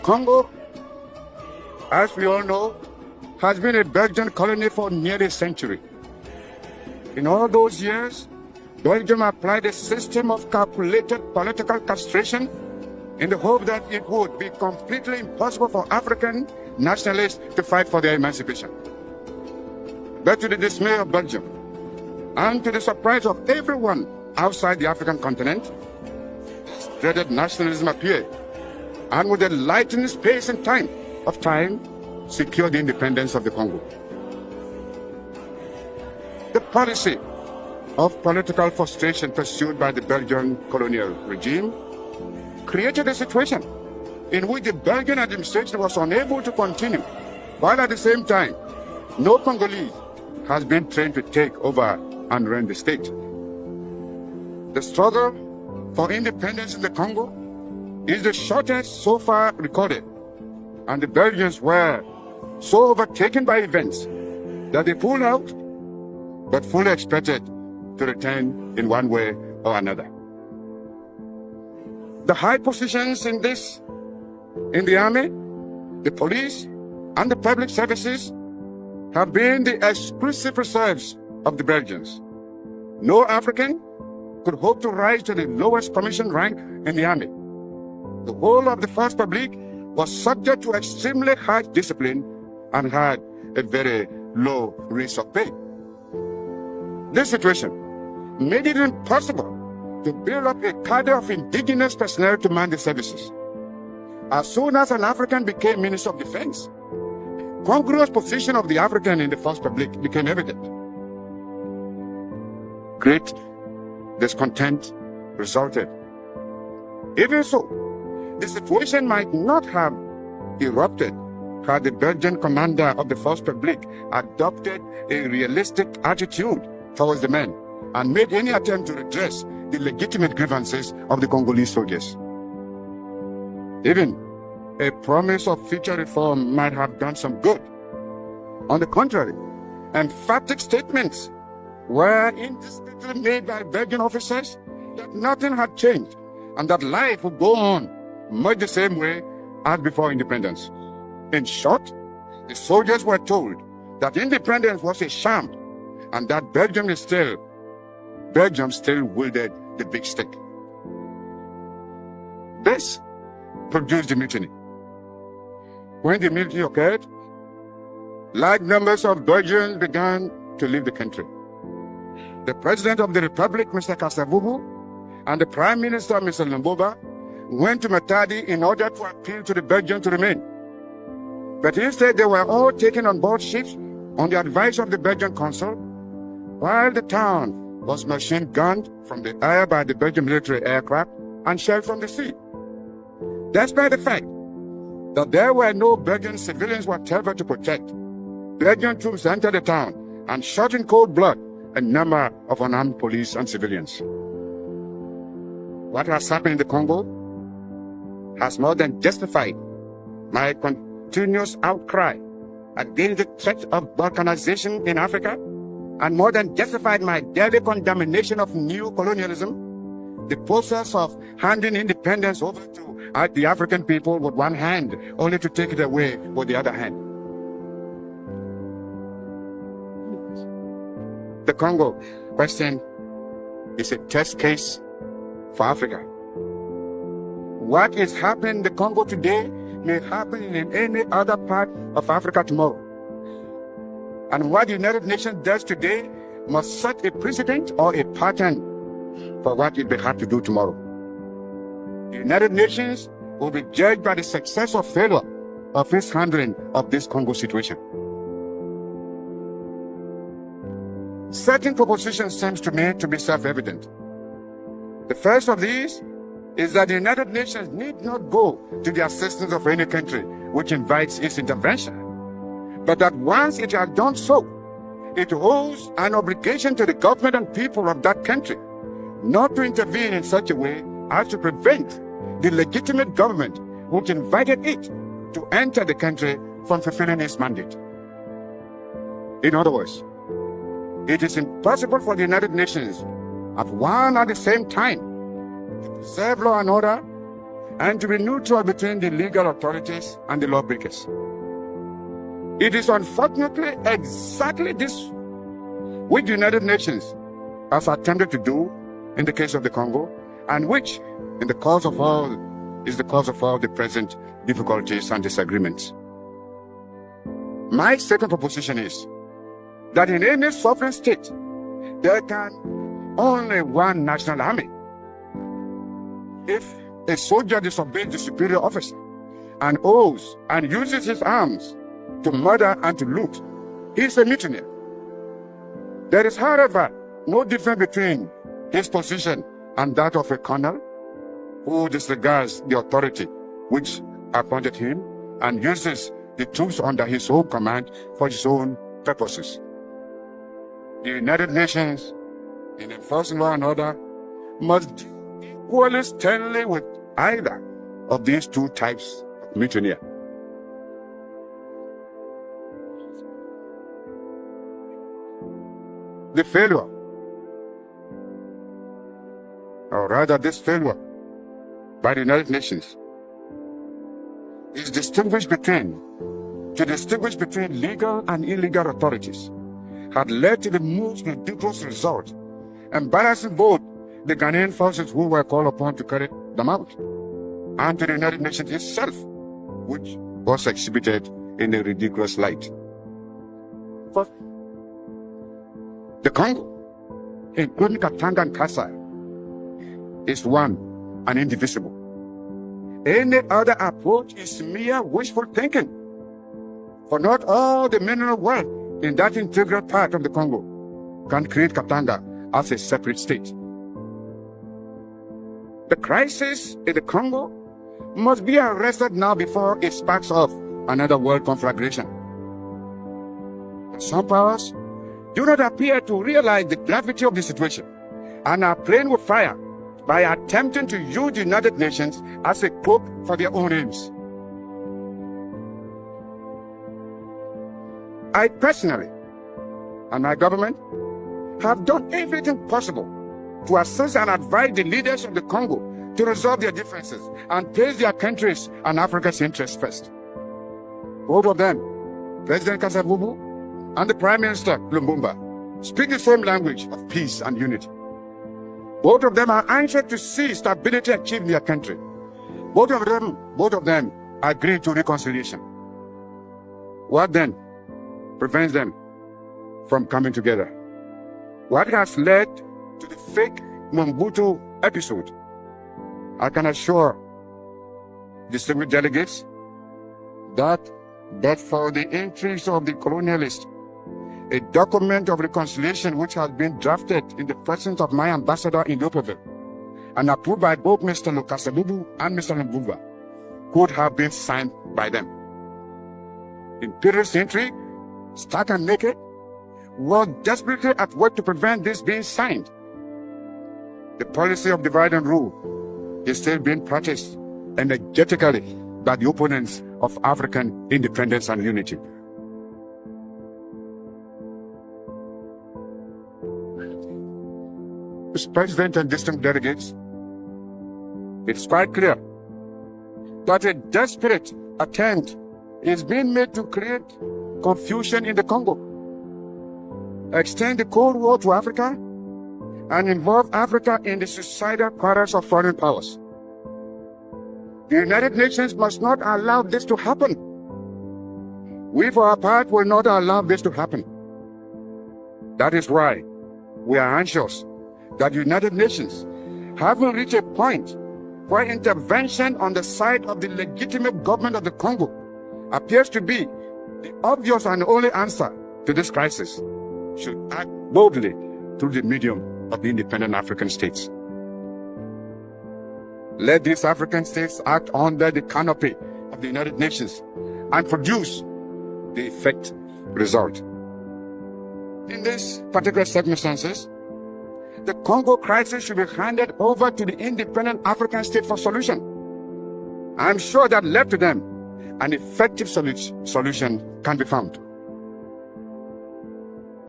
Congo, as we all know, has been a Belgian colony for nearly a century. In all those years, Belgium applied a system of calculated political castration in the hope that it would be completely impossible for African nationalists to fight for their emancipation. But to the dismay of Belgium, and to the surprise of everyone outside the African continent, dreaded nationalism appeared, and with a lightening space and time, secured the independence of the Congo. The policy of political frustration pursued by the Belgian colonial regime created a situation in which the Belgian administration was unable to continue, while at the same time, no Congolese has been trained to take over and run the state. The struggle for independence in the Congo is the shortest so far recorded, and the Belgians were so overtaken by events that they pulled out, but fully expected to return in one way or another. The high positions in the army, the police, and the public services have been the exclusive reserves of the Belgians. No African could hope to rise to the lowest commission rank in the army. The whole of the First Republic was subject to extremely harsh discipline and had a very low rate of pay. This situation made it impossible to build up a cadre of indigenous personnel to man the services. As soon as an African became Minister of Defense, congruous position of the African in the First Republic became evident. Great discontent resulted. Even so, the situation might not have erupted had the Belgian commander of the First Republic adopted a realistic attitude towards the men and made any attempt to redress the legitimate grievances of the Congolese soldiers. Even a promise of future reform might have done some good. On the contrary, emphatic statements were indisputably made by Belgian officers that nothing had changed and that life would go on much the same way as before independence. In short, the soldiers were told that independence was a sham and that Belgium still wielded the big stick. This produced the mutiny. When the mutiny occurred, large numbers of Belgians began to leave the country. The President of the Republic, Mr. Kasavubu, and the Prime Minister, Mr. Lumumba, went to Matadi in order to appeal to the Belgians to remain. But instead, they were all taken on board ships on the advice of the Belgian consul, while the town was machine-gunned from the air by the Belgian military aircraft and shelled from the sea. Despite the fact that there were no Belgian civilians whatever to protect, Belgian troops entered the town and shot in cold blood a number of unarmed police and civilians. What has happened in the Congo has more than justified my continuous outcry against the threat of balkanization in Africa, and more than justified my daily condemnation of new colonialism, the process of handing independence over to the African people with one hand, only to take it away with the other hand. The Congo question is a test case for Africa. What is happening in the Congo today may happen in any other part of Africa tomorrow. And what the United Nations does today must set a precedent or a pattern for what it will have to do tomorrow. The United Nations will be judged by the success or failure of its handling of this Congo situation. Certain propositions seem to me to be self-evident. The first of these is that the United Nations need not go to the assistance of any country which invites its intervention, but that once it has done so, it owes an obligation to the government and people of that country not to intervene in such a way as to prevent the legitimate government which invited it to enter the country from fulfilling its mandate. In other words, it is impossible for the United Nations at one and the same time to preserve law and order, and to be neutral between the legal authorities and the lawbreakers. It is unfortunately exactly this which the United Nations has attempted to do in the case of the Congo, and which, in the cause of all, is the cause of all the present difficulties and disagreements. My second proposition is that in any sovereign state, there can only one national army. If a soldier disobeys the superior officer and owes and uses his arms to murder and to loot, he is a mutineer. There is, however, no difference between his position and that of a colonel who disregards the authority which appointed him and uses the troops under his own command for his own purposes. The United Nations, in enforcing law and order, must deal equally sternly with either of these two types of mutineer. The failure, or rather this failure by the United Nations, is to distinguish between legal and illegal authorities, had led to the most ridiculous result, embarrassing both the Ghanaian forces who were called upon to carry them out, and to the United Nations itself, which was exhibited in a ridiculous light. But the Congo, including Katanga and Kasai, is one and indivisible. Any other approach is mere wishful thinking, for not all the mineral wealth in that integral part of the Congo can create Katanga as a separate state. The crisis in the Congo must be arrested now before it sparks off another world conflagration. Some powers do not appear to realize the gravity of the situation and are playing with fire by attempting to use the United Nations as a cloak for their own aims. I personally and my government have done everything possible to assist and advise the leaders of the Congo to resolve their differences and place their countries and Africa's interests first. Both of them, President Kasavubu and the Prime Minister Lumumba, speak the same language of peace and unity. Both of them are anxious to see stability achieved in their country. Both of them agree to reconciliation. What then prevents them from coming together? What has led to the fake Mobutu episode? I can assure distinguished delegates that for the intrigues of the colonialists, a document of reconciliation which has been drafted in the presence of my ambassador in Libreville and approved by both Mr. Lukasabubu and Mr. Lumumba could have been signed by them. Imperialist intrigue, stark and naked, was desperately at work to prevent this being signed. The policy of divide and rule is still being practiced energetically by the opponents of African independence and unity. Mr. President and distinct delegates, it's quite clear that a desperate attempt is being made to create confusion in the Congo, extend the Cold War to Africa, and involve Africa in the suicidal quarrels of foreign powers. The United Nations must not allow this to happen. We, for our part, will not allow this to happen. That is why we are anxious that the United Nations, having reached a point where intervention on the side of the legitimate government of the Congo appears to be the obvious and only answer to this crisis, should act boldly through the medium of the independent African states. Let these African states act under the canopy of the United Nations and produce the effective result. In these particular circumstances, the Congo crisis should be handed over to the independent African state for solution. I am sure that left to them, an effective solution can be found.